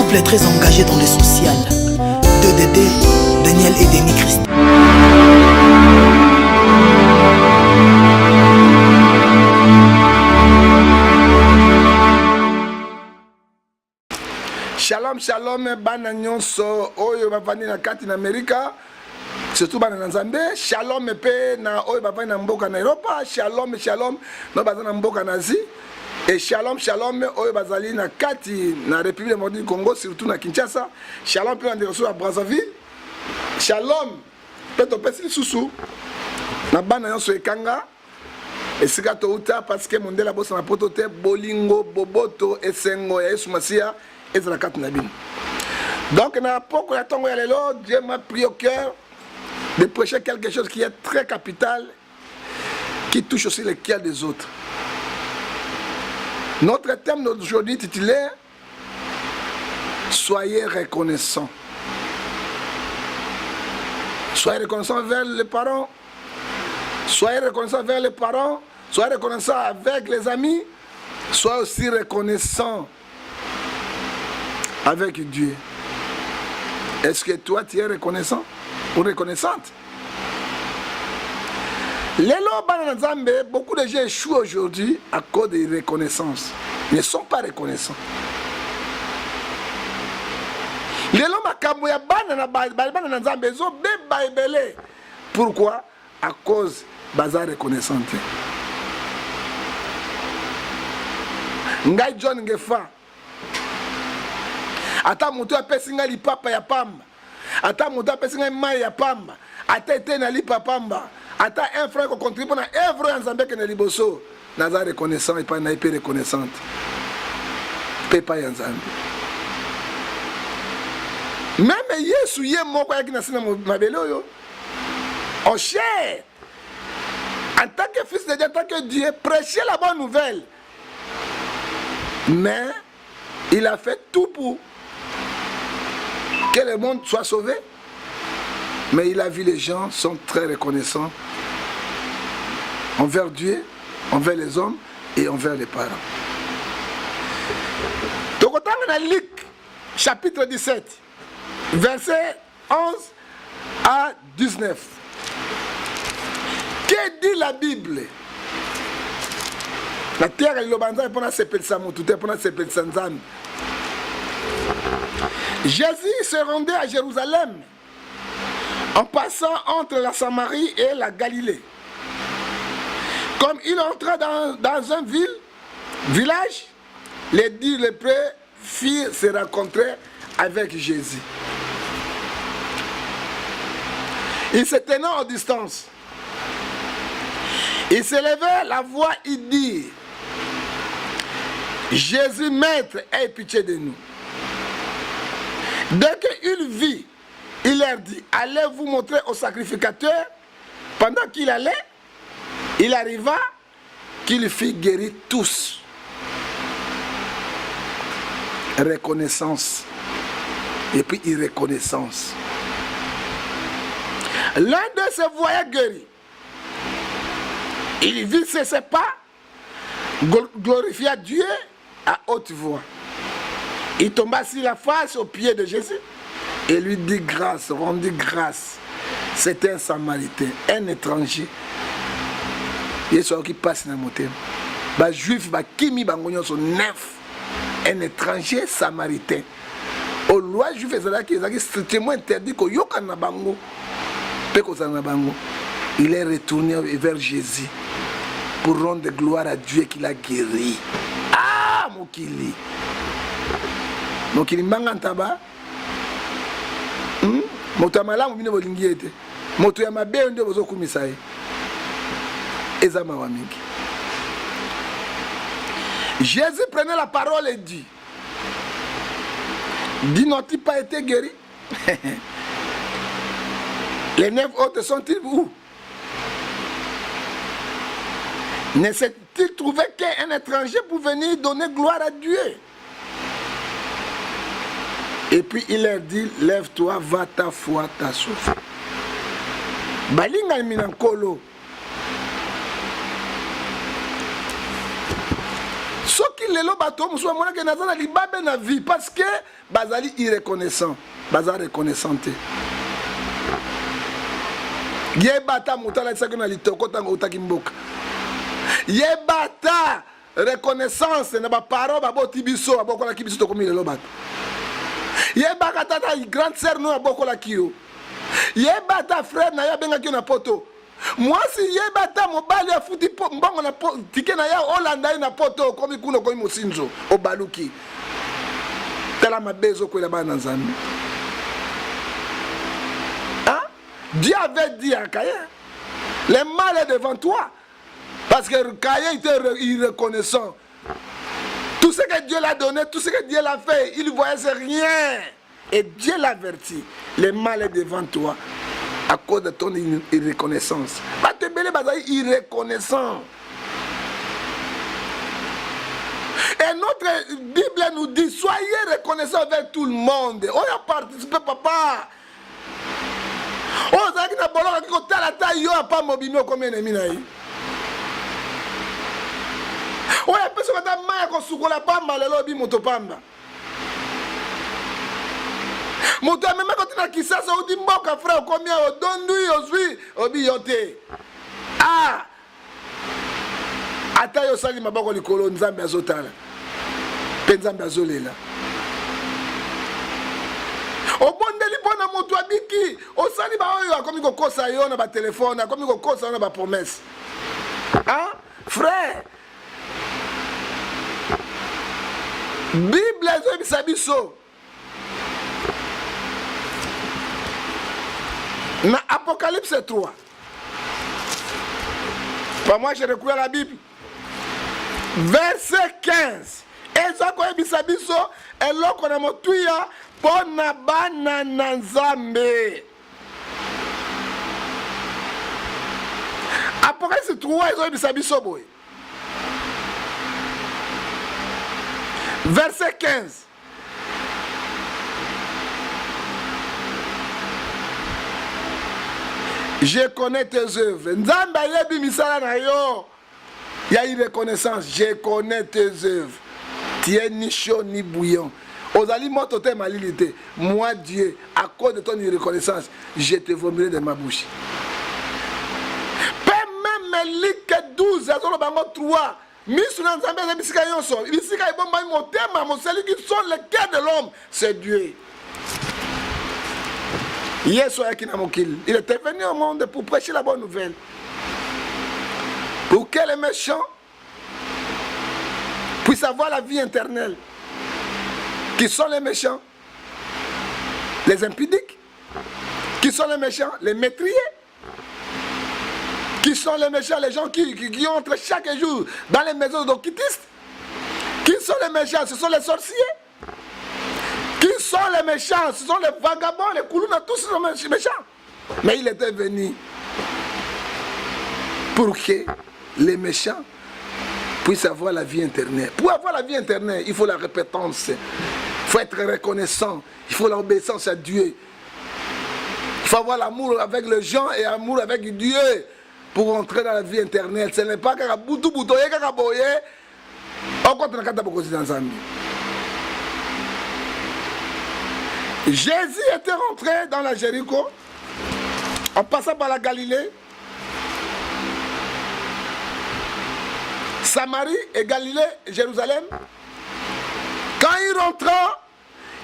couple très engagé dans le social. 2DD, Daniel et Denis Christ. Shalom, shalom, bana nyonso, oyo bavandi na kati na Amerika, surtout bana na Nzambe. Shalom pe na oyo bavandi na mboka na Europa. Shalom, shalom, no bazali na mboka na Asie. Et shalom, shalom, oyo bazali na kati na République démocratique du Congo, surtout na Kinshasa. Shalom pe na direction à Brazzaville. Shalom, pe to pesi susu na bana nyonso ekanga. Esika to uta parce que mondela bossa na poto te bolingo boboto esengo ya Yesu Masia. Donc, Dieu m'a pris au cœur de prêcher quelque chose qui est très capital, qui touche aussi le cœur des autres. Notre thème d'aujourd'hui titulé Soyez reconnaissants. Soyez reconnaissants vers les parents, soyez reconnaissants vers les parents, soyez reconnaissants avec les amis, soyez aussi reconnaissants avec Dieu. Est-ce que toi tu es reconnaissant ou reconnaissante? Beaucoup de gens échouent aujourd'hui à cause de reconnaissance. Ils ne sont pas reconnaissants. Pourquoi? À cause de la reconnaissance. Ngai John Ngefa. Ata moto apesi nga lipapa ya pamba, ata moto apesi nga mai ya pamba, ata ete na lipa pamba, ata un franc ko contribue na œuvre ya Nzambe ke na liboso, naza reconnaissant et pas na hyper reconnaissante. Pepa ya Nzambe. Même Yesu ye moko ya kina sina mabele oyo. En chair. En tant que fils de Dieu, en tant que Dieu, prêcher la bonne nouvelle. Mais il a fait tout pour que le monde soit sauvé, mais il a vu les gens sont très reconnaissants envers Dieu, envers les hommes et envers les parents. Donc, on a Luc, chapitre 17, verset 11 à 19. Que dit la Bible? La terre est le banza pour s'appeler Samoutou, pour s'appeler Sanzam. Jésus se rendait à Jérusalem en passant entre la Samarie et la Galilée. Comme il entra dans un village, les 10 lépreux firent se rencontrer avec Jésus. Il se tenait en distance. Il se levait la voix, il dit: Jésus, maître, aie pitié de nous. Dès qu'il vit, il leur dit: allez vous montrer au sacrificateur. Pendant qu'il allait, il arriva qu'il fit guérir tous. Reconnaissance. Et puis irreconnaissance. L'un de se voyait guéri. Il vit ses pas, glorifia Dieu à haute voix. Il tomba sur la face aux pieds de Jésus et lui dit grâce, rendit grâce. C'était un Samaritain, un étranger. Il y a qui passe dans mon thème. Les Juifs, qui sont neuf. Un étranger samaritain. Aux lois juives, c'est strictement interdit que il est retourné vers Jésus pour rendre gloire à Dieu qui l'a guéri. Ah, Mokili. Donc il manque taba. Moto amala mubine bolingi ete. Moto ya mabe ndio bozokumisa ye. Ezama wa mingi. Jésus prenait la parole et dit: n'ont-ils pas été guéris? Les 9 autres sont-ils où? Ne s'est-il trouvé qu'un étranger pour venir donner gloire à Dieu? Et puis il leur dit: lève-toi, va, ta foi t'a sauvé. Balinga minankolo. Ce qui lelo bato musu amona ke nazana libabe na vie parce que bazali irreconnaissant, bazali reconnaissant. Yebata mutala tsaka na litoko tango utaki mboka. Yebata reconnaissance na ba parole ba boti biso ba bokola ki biso to komi lelo bato. Yebaka tata grande sœur no bokola kiyo. Yebata frère na ya benga ki na poto. Moi si yebata mobali afuti mbongo na tike na ya Hollanda na poto komi kuno komi mosinzo obaluki. Tala mabezo ko la bana nzambe. Hein? Dieu avait dit à Caïn, le mal est devant toi. Parce que Caïn était irreconnaissant. Tout ce que Dieu l'a donné, tout ce que Dieu l'a fait, il ne voyait rien. Et Dieu l'avertit, le mal est devant toi. À cause de ton irreconnaissance. Irreconnaissant. Et notre Bible nous dit, soyez reconnaissants avec tout le monde. On a participé, papa. Oh, ça qui n'a pas l'air de la taille, il n'y a pas mobile comme un ennemi. Oh, il y a personne qui a mal à se la pamba, le lobby motopamba. Moto même quand tu as qui ça on dit mboka frère combien au dondui ozui obiyote ah ata yo sali maboko likolo nzambe azotala pe nzambe azolela obondeli pona moto abiki osali ba oyo akomi kokosa yo na ba téléphone akomi kokosa na ba promesse ah frère Bible zo bisabiso na Apocalypse 3. Pour moi, j'ai recouvert la Bible. Verset 15. Et ça, quand il s'abisso, et là, qu'on a motuya, pona banana nzambe. Apocalypse 3, ils ont eu s'abisso, boy. Verset 15. Je connais tes œuvres. Nzamba yebi misala na yo. Il y a une reconnaissance. Je connais tes œuvres. Tu es ni chaud ni bouillant. Ozali motote malilité. Moi Dieu, à cause de ton reconnaissance, je te vomirai de ma bouche. Même Luc 12, azolo bango 3. Misu na nzambe za bisika yonso. Bisika ibomba motema, celui qui sont le cœur de l'homme, c'est Dieu. Il était venu au monde pour prêcher la bonne nouvelle. Pour que les méchants puissent avoir la vie éternelle. Qui sont les méchants? Les impudiques. Qui sont les méchants? Les métriers. Qui sont les méchants? Les gens qui entrent chaque jour dans les maisons d'occultistes. Qui sont les méchants? Ce sont les sorciers. Qui sont les méchants? Ce sont les vagabonds, les koulouna, tous sont méchants. Mais il était venu pour que les méchants puissent avoir la vie éternelle. Pour avoir la vie éternelle, il faut la répétence. Il faut être reconnaissant. Il faut l'obéissance à Dieu. Il faut avoir l'amour avec les gens et l'amour avec Dieu pour entrer dans la vie éternelle. Ce n'est pas qu'à boutou boutoye, qu'à boye. Encore, tu n'as qu'à beaucoup dans un. Jésus était rentré dans la Jéricho, en passant par la Galilée, Samarie et Galilée, Jérusalem. Quand il rentra,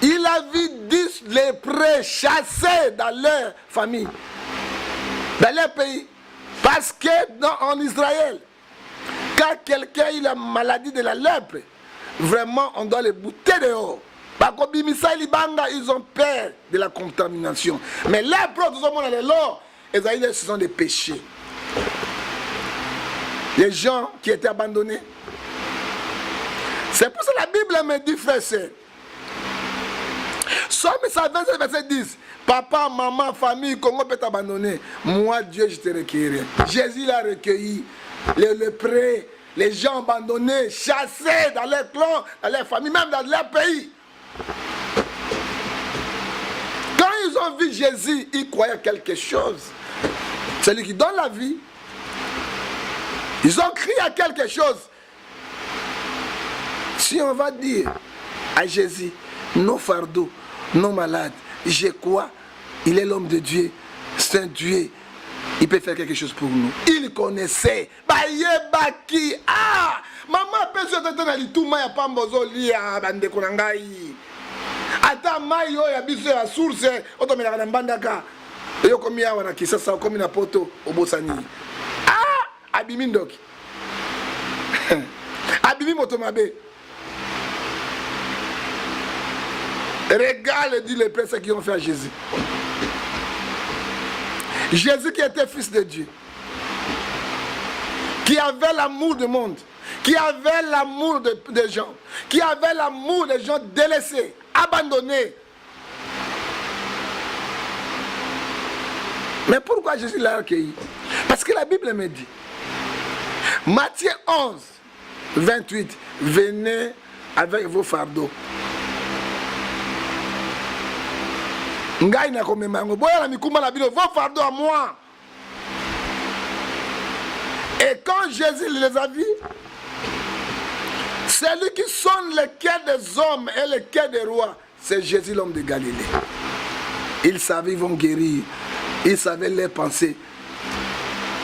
il a vu 10 lépreux chassés dans leur famille, dans leur pays. Parce que en Israël, quand quelqu'un a la maladie de la lèpre, vraiment on doit les bouter dehors. Ils ont peur de la contamination. Mais les autres, ce sont des péchés. Les gens qui étaient abandonnés. C'est pour ça que la Bible me dit, frère, c'est Somme 127, verset 10. Papa, maman, famille, Congo peut t'abandonner. Moi, Dieu, je te recueillerai. Jésus l'a recueilli. Les lépreux, les gens abandonnés, chassés dans leur clan, dans leur famille, même dans leur pays. Quand ils ont vu Jésus, ils croyaient quelque chose. C'est lui qui donne la vie. Ils ont crié à quelque chose. Si on va dire à Jésus, nos fardeaux, nos malades, j'ai quoi? Il est l'homme de Dieu, c'est un Dieu. Il peut faire quelque chose pour nous. Il connaissait. Bayebaki. Ah! Maman peut se tenir dans l'itouma ya pambozo lia bande konangai. Ata mai yo ya biso ya source otomela na mbandaka. Yo komi awa na kisasa komi na poto obosani. Ah! Abimi ndoki. Abimi motomabe. Regarde, dit les pères, ce qu'ils ont fait à Jésus. Jésus qui était fils de Dieu, qui avait l'amour du monde, qui avait l'amour des gens, qui avait l'amour des gens délaissés, abandonnés. Mais pourquoi Jésus l'a accueilli? Parce que la Bible me dit, Matthieu 11, 28, venez avec vos fardeaux. Ngai na komemango boya na mikuma na bino vos fardeaux à moi. Et quand Jésus les a vus, celui qui sonne le cœur des hommes et le cœur des rois, c'est Jésus l'homme de Galilée. Il savait ils vont guérir, il savait leurs pensées.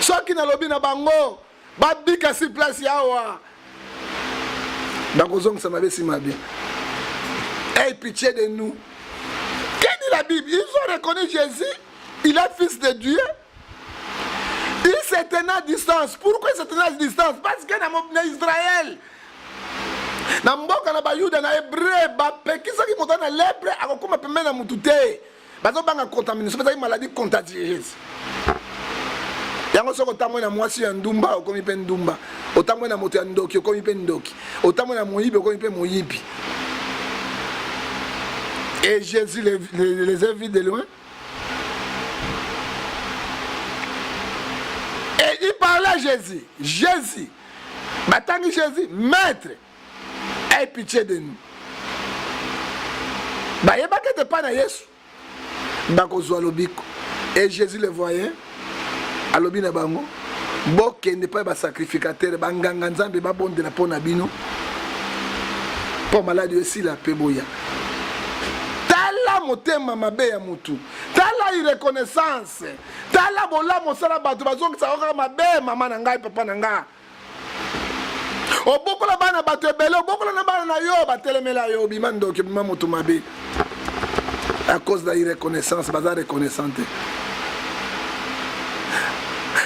Ceux qui n'ont pas de bango, babika si place yawa. Bakozong ça m'avait si ma bien. Aie pitié de nous. La Bible, ils ont reconnu Jésus, il est fils de Dieu. Il s'est tenu à distance. Pourquoi il s'est tenu à distance? Parce que dans Israël, dans Mboka, dans Bayouda, dans Hébreu, qui sont qui montent dans lèpre, à comment permettre à moutouté. Parce qu'on a contaminé, c'est une maladie contagieuse. Yango soko tamwe na mwasi ya ndumba okomi pe ndumba, otamwe na moto ya ndoki okomi pe ndoki, otamwe na moyibi okomi pe moyibi. Et Jésus les a vus de loin. Et il parlait à Jésus. Jésus. Maintenant Jésus, maître, aie pitié de nous. Il n'y a pas de pas na Yesu. Et Jésus le voyait. Alobi na bango. Boke n'est pas un sacrificateur. Banganga nzambe babonde na pona bino. Pour maladie aussi la peboya. Motema mabe ya mutu tala irreconnaissance tala bola mosala bato bazongi sa oka mabe mama na ngai papa na nga obokola bana bato ebele obokola na bana na yo batelemela yo bima ndoki bima mutu mabe à cause de irreconnaissance baza reconnaissante.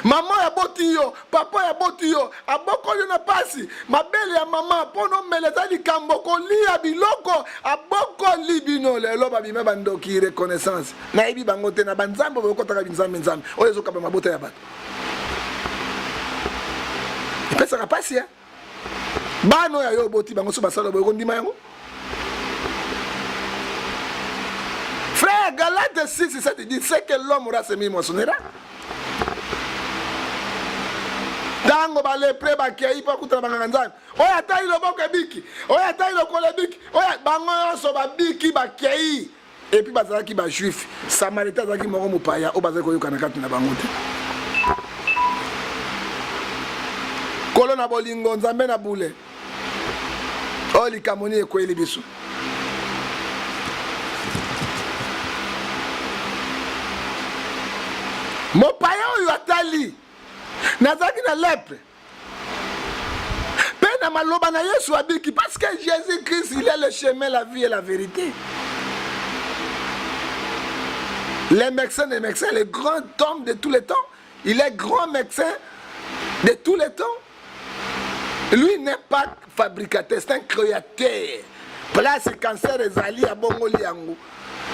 Maman ya boti yo, papa ya boti yo, abokoli na pasi, mabele ya mama, pono meleza likambo kolia biloko, abokoli bino lelo babime bandoki reconnaissance. Na ibi bangote na banzambo bokotaka binzambe nzambe. Oyo zokaba mabota ya bato. Ipesa ka pasi ya. Bano ya yo boti bango so basalo boyo ndima yango. Frère, Galates 6 7 dit c'est que l'homme aura semé moissonnera. Dango ba lepre ba kei pa kutana banganga nzambe. Oya tayi loboko ebiki. Oya tayi lokolo ebiki. Oya bango so ba biki ba kei. Et puis bazalaki ba juif. Samaritain zaki moko mopaya o bazaki koyoka na kati na bango te. Kolo na bolingo nzambe na bule. O likamoni ekweli biso. Mopaya oyo atali. Nazaki na lèpre. Pena maloba na Yesu abiki parce que Jésus-Christ il est le chemin, la vie et la vérité. Les médecins, le grand homme de tous les temps, il est grand médecin de tous les temps. Lui n'est pas fabricateur, c'est un créateur. Place cancer ezali à Bongoli yango.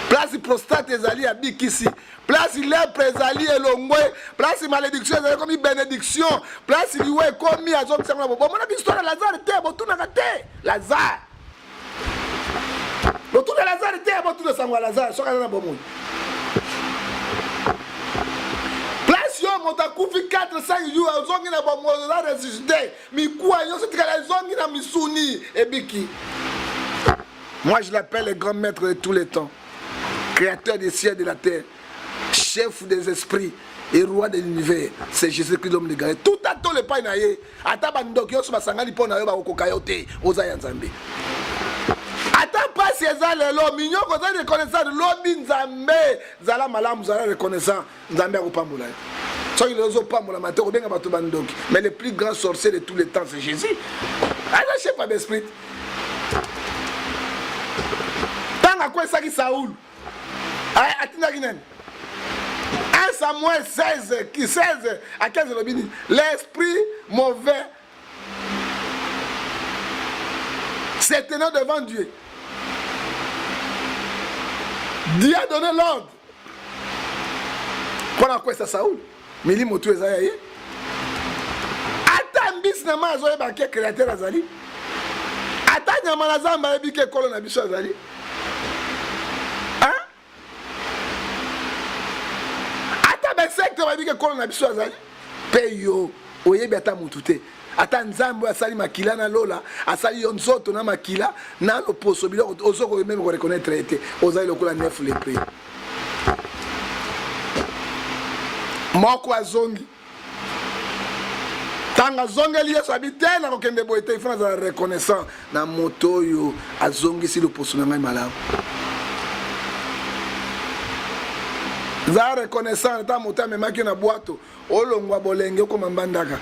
Place prostate ezali à Bikisi. Place lèpre ezali elongwe. Place malédiction ezali comme bénédiction. Place liwe comme à zone sangla. Bon, mon histoire de Lazare te botuna te. Lazare. Botuna Lazare te botuna sangwa Lazare. Soka na bomoni. Place yo motakufi 4-5 jours azongi na bomo za ressuscité. Mikuwa yo setikala zongi na misuni ebiki. Moi je l'appelle le grand maître de tous les temps. Créateur des cieux et de la terre, chef des esprits, et roi de l'univers, c'est Jésus-Christ l'homme de Galilée. Tout à tout le pain naïe, ata bandok yo so basangani pona yo ba okokayote, oza ya Nzambe. Ata pas eza lelo minyo ko za reconnaissant lobi Nzambe, zala malamu zala reconnaissant Nzambe akopambola. So il ozo pambola matoko benga bato bandok. Mais le plus grand sorcier de tous les temps c'est Jésus. Alors je sais pas d'esprit. Tanga kwa saki Saoul. Ay atina kinani. 1 Samuel 16 qui 16 à 15 l'esprit mauvais s'est tenu devant Dieu. Dieu a donné l'ordre. Pendant quoi ça Saoul? Mili motu ezaye. Ata mbisi na mazo eba ke créateur azali. Ata nyama na zamba ebi ke kolo na biso azali. Hein? Ata be secte ebi ke kolo na biso azali. Pe yo oyebi ata mutu te. Ata nzambe asali makila na lola, asali yo nzoto na makila na loposo biloko ozoko même ko reconnaître été. Ozali lokola neuf lepre. Moko azongi tanga zongeli yeso abitela ko kende boite ifana za reconnaissant na moto yo azongi si le poso na ngai malamu za reconnaissant ta moto memaki na boato olongwa bolenge ko mambandaka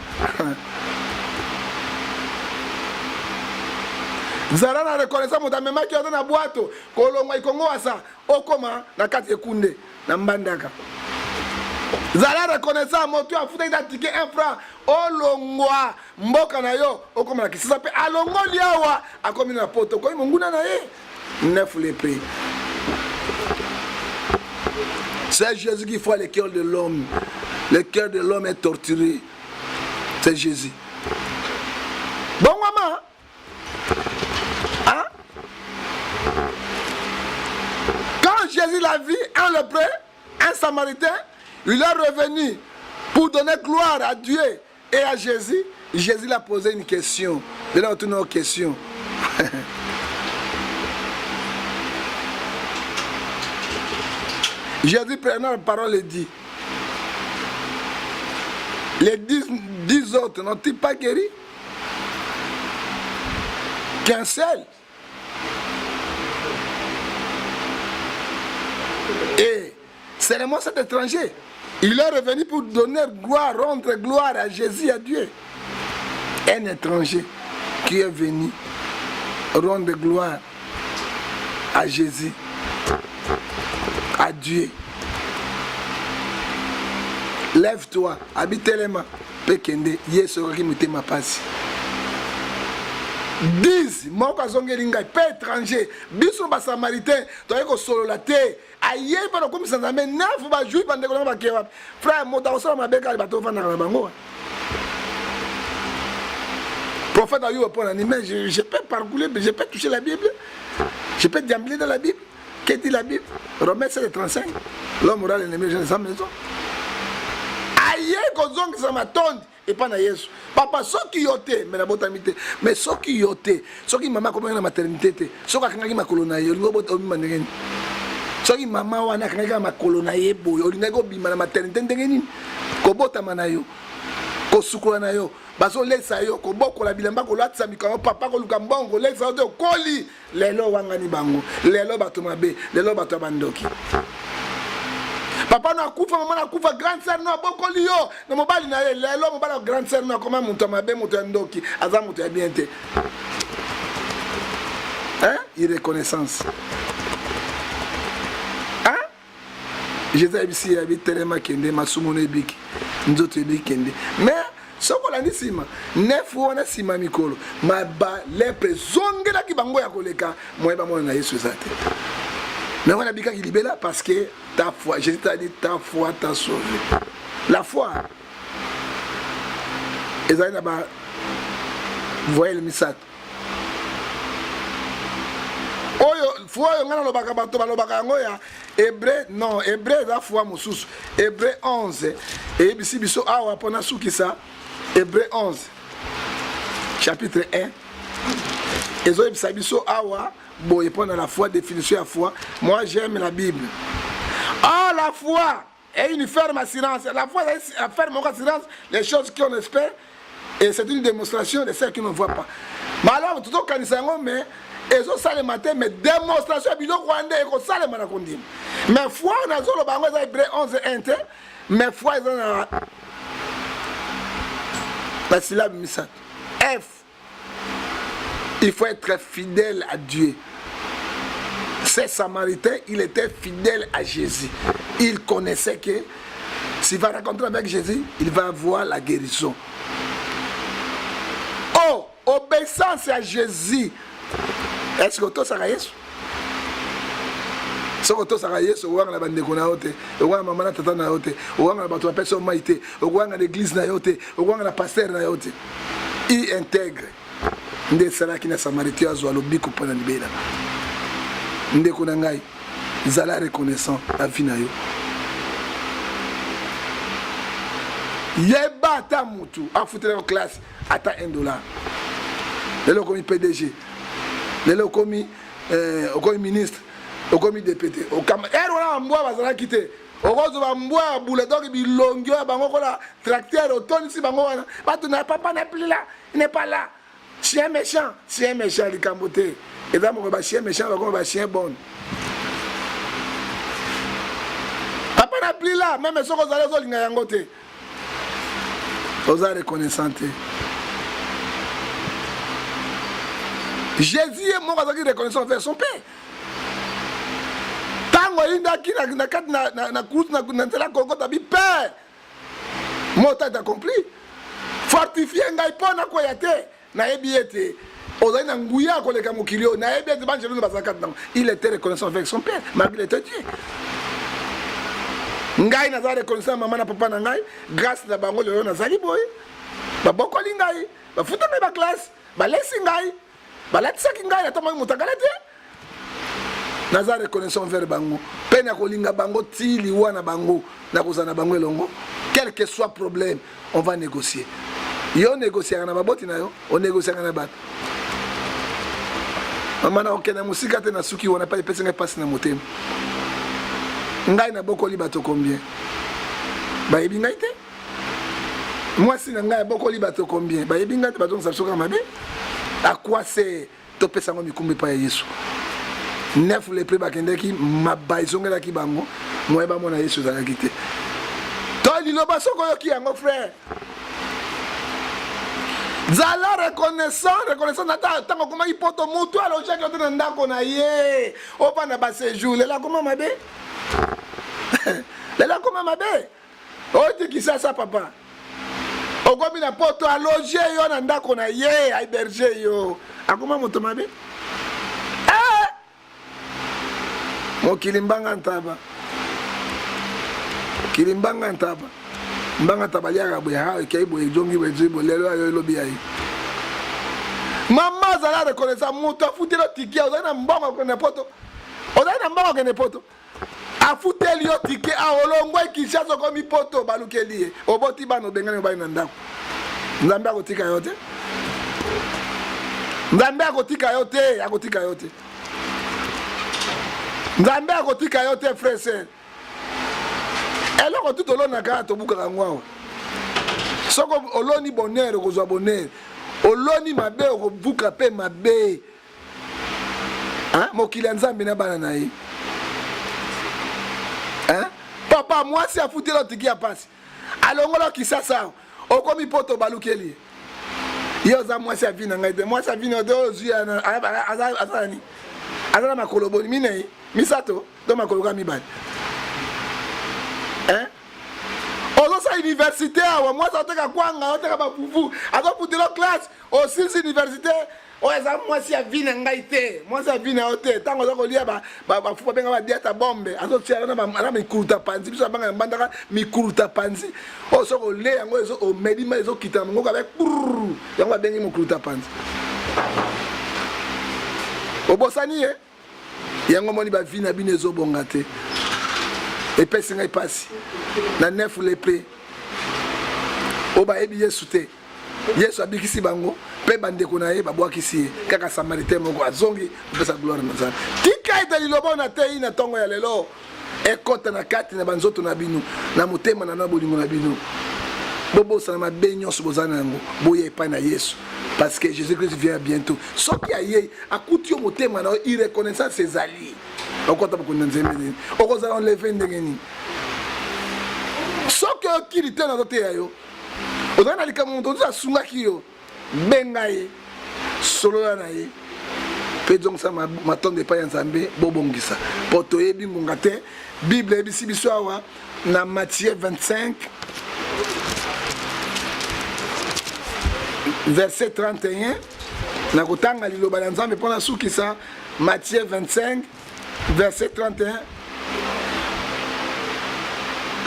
zara na reconnaissant moto memaki na boato ko olongwa ikongo asa okoma na kati ekunde na mbandaka. Zala reconnaissant moto afuta identique 1 franc olongwa mboka na yo okoma na kisisa pe alongoli awa akomi na poto ko munguna na ye neuf lepre. C'est Jésus qui fait le cœur de l'homme. Le cœur de l'homme est torturé. C'est Jésus. Bon maman. Hein? Quand Jésus l'a vu, un lépreux, un samaritain, il est revenu pour donner gloire à Dieu et à Jésus. Jésus l'a posé une question. Il a retourné aux questions. Jésus prenant la parole et dit, les 10 autres n'ont-ils pas guéri? Qu'un seul. Et seulement cet étranger, il est revenu pour donner gloire, rendre gloire à Jésus et à Dieu. Un étranger qui est venu rendre gloire à Jésus, à Dieu. Lève-toi, habite les mains, pekende, yeso qui mute ma passe. 10 moko azongelinga pe étranger biso ba samaritain toye ko solo la te aye pa ko komisa nzambe 9 ba joui bande ko ba kewa frère mota osala mabeka bato fana na bango. Prophète a eu pour l'animer, je peux parcourir, je peux toucher la Bible, je peux déambler dans la Bible. Qu'est-ce que dit la Bible? Romains 7:35. L'homme aura l'ennemi de sa maison. Aïe, kozong ça m'attend et pas na Yesu. Papa, ceux qui yoté, mais la botamité, mais ceux qui yoté, ceux qui maman comme la maternité, ceux qui kangaki makolona yo, ngo bota obima ndengeni. Ceux qui maman wana kangaki makolona yebo, yo lingo bima na maternité ndengeni. Ko bota manayo. Ko sukula na yo. Baso lesa yo ko boko la bilamba ko latsa mikamo papa ko luka mbongo lesa yo koli lelo wangani bango lelo bato mabe lelo bato bandoki papa na kufa mama na kufa grande sœur na bokoli yo na mobali na ye lelo mobali grande sœur na koma muntu mabe muntu ndoki aza muntu ya bien te hein irreconnaissance hein Jésus abisi habite telema kende masumu ne biki nzoto ebiki kende mais soko la nisima nefu wana sima mikolo maba lepre zongela ki bango ya koleka moyeba mona na Yesu zate mais on a bika ki libela parce que ta foi Jésus t'a dit ta foi t'a sauvé la foi ezali ba voyez le misato oyo foi yo ngana lobaka bato balobaka ngo ya Hébreu non Hébreu za foi mususu Hébreu 11 et bisi biso awa pona sukisa Hébreu 11, chapitre 1. Et zo biso awa, bon, répondre à la foi, définition à la foi. Moi, j'aime la Bible. Ah, la foi, et une ferme assurance. La foi est une ferme assurance, les choses qu'on espère, et c'est une démonstration de celles qu'on ne voit pas. Mais alors, tout le monde, mais ils ont ça le matin, mais démonstration, ils ont ça le matin. Mais foi, on a le bango, ils ont Hébreux 11 1, mais foi, ils ont la syllabe Misat. F. Il faut être fidèle à Dieu. Ces Samaritains, il était fidèle à Jésus. Il connaissait que s'il va rencontrer avec Jésus, il va avoir la guérison. Oh, obéissance à Jésus. Est-ce que tu as Jésus? Si tu as Jésus, tu as la bande de Konaote, tu as la maman de Tata Naote, tu as la personne maïté, tu as l'église Naote, tu as la pasteur Naote. Il intègre. Nde salaki na Samaritain azwa lobiko pona libela. Nde ko nangai zala reconnaissant la vie na yo. Yeba ta mutu afutela en classe ata $1. Lelo komi PDG. Lelo komi ministre, komi député. O kam wana mbwa bazala kité. Okozo ba mbwa boule donc bilongio bango kola tracteur automne si bango wana. Bato na papa n'est plus là, il n'est pas là. Chien méchant, les cambotés. Et là, mon chien méchant, mon chien bon. Papa n'a plus là, même si on a les autres, on a reconnaissant. Jésus est mort avec reconnaissance vers son Père. Tant qu'il na course na la Golgotha bi Père. Mon temps est accompli. Fortifier ngai pona ko yate. Il était reconnaissant avec son père, malgré Dieu. Ngai naza reconnaissant maman na papa na ngai, grâce na bango le nazali boy. Ba bokoli ngai, ba futa me ba classe, ba lesi ngai, ba latisa ki ngai atoma mutagala te. Naza reconnaissant vers bango. Pena ko linga bango ti liwa na bango, na kozana bango elongo. Quel que soit problème, on va négocier. Yo négocier na baboti na yo, on négocie na bat. Mama na okena musika te na suki wana pa pesa ngai passe na motema. Ngai na bokoli bato combien? Ba yebi ngai te. Moi si na ngai bokoli bato combien? Ba yebi ngai te bato sa soka mabe. À quoi c'est to pesa ngo mikumbe pa Yesu? Neuf les prix bakendeki mabaizongela ki bango, moi ba mona Yesu za kite. To liloba soko yo ki yango frère. Zala reconnaissant nata tango kuma ipoto mutu alo chaki otena ndako na ye opa na ba séjour lela kuma mabe lela kuma mabe oti kisasa papa ogomi na poto aloger yo na ndako na ye a héberger yo akuma moto mabe mo kilimbanga ntaba mbanga tabaliaka boya ha kei boye jongi wejibo lelo ayo lobi ai mama zala reconnaissant mutu afutelo tikia ozana mbongo kene poto afuteli yo tikia aolongwa Kinshasa komi poto balukeli ye oboti bano bengane bali na ndako nzambe akotika yo te frère. Alors tout olona ka to buka ngwa soko oloni bonheur kozwa bonheur oloni mabe ko buka pe mabe hein mokili nzambe na bana na ye hein papa moi si afuti lo tiki ya pasi alongola kisasa okomi poto balukeli yo za moi si avina ngai de moi si avina do zia na azani azana makoloboni minei misato do makologa mibali. Hein? Ozo sa université awa moi ça teka kwanga oteka ba fufu azo putilo classe au 6 université o eza moi si avina ngai te moi si avina ote tango zo kolia ba fufu benga ba dieta bombe azo tia na ba mikuruta panzi biso banga mbandaka mikuruta panzi o so ko le yango ezo o medima ezo kita ngo avec yango bengi mikuruta panzi obosani yango moni ba vina bine ezo bonga te. Et puis c'est passé. Na neuf les prix. Oba ebi Yesu te. Yesu abikisi bango. Pe bande konaye ba bwa kisi. Kaka Samaritain moko azongi pesa gloire na sana. Tika ete liloba na te ina tongo ya lelo ekota na kati na banzoto na bino na motema na bolingo na bino bobosana mabe nyonso bozana yango boya epai na Yesu parce que Jésus-Christ vient bientôt soki aye akuti yo motema na irreconnaissance ezali okota bokonda nzembe okozala enlever ndenge nini soki okili te na zote ya yo ozala na likambo moto asungaki yo benga ye solola na ye mpe zongisa matondo epai ya Nzambe bobongisa mpo toyebi ngonga te Bible eyebisi biso awa na Matthieu 25 verset 31 na kotanga liloba na Nzambe mpona sukisa Matthieu 25 verset 31.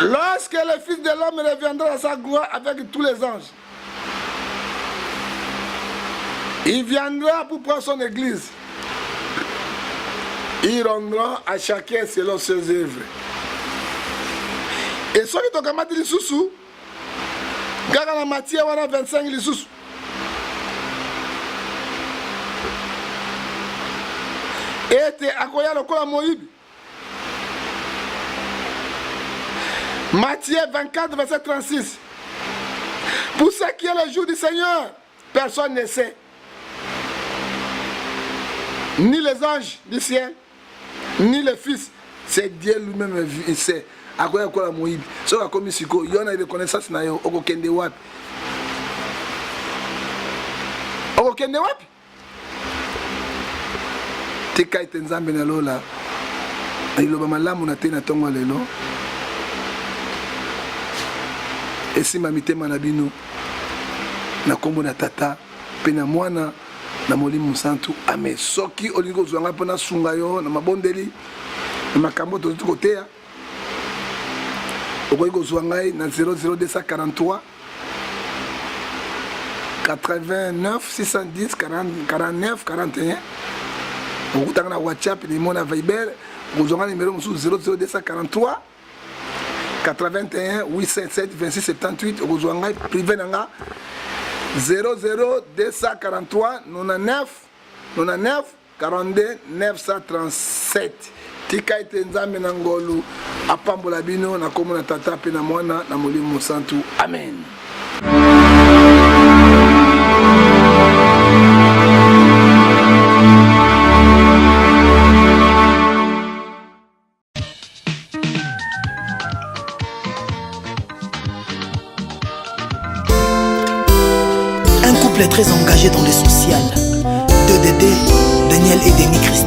Lorsque le Fils de l'homme reviendra dans sa gloire avec tous les anges, il viendra pour prendre son église. Ils rendront à chacun selon ses œuvres. Et ceux qui ont kamati lisusu, car dans Matthieu 25 lisusu. Et akoya lokola Moïbi. Matthieu 24, verset 36. Pour ce qui est le jour du Seigneur, personne ne sait. Ni les anges du ciel, ni le Fils. C'est Dieu lui-même qui sait. Akoya lokola Moïbi. So la komisiko, yon a une connaissance na yo, oko kende wapi. Oko kende wapi? Tika ite Nzambe na lola. Iloba malamu na te na tongo lelo. Esima mitema na bino na kombo na tata pe na mwana na Molimo Santu. Amen. Soki olingi kozwanga mpona sunga yo na mabondeli na makambo tozuti koteya okoki kozwa ngai na 00243 89 610 49 41. Okutanga na WhatsApp ni mona Viber kozwanga numéro mosusu 00243 81 857 26 78 okozwanga privé nanga 00243 99 99 42 937. Tika ite Nzambe na ngolu apambola bino na kombo na tata pe na mwana na Molimo Santu. Amen. Très engagé dans le social. 2DD, Daniel et Denis Christ.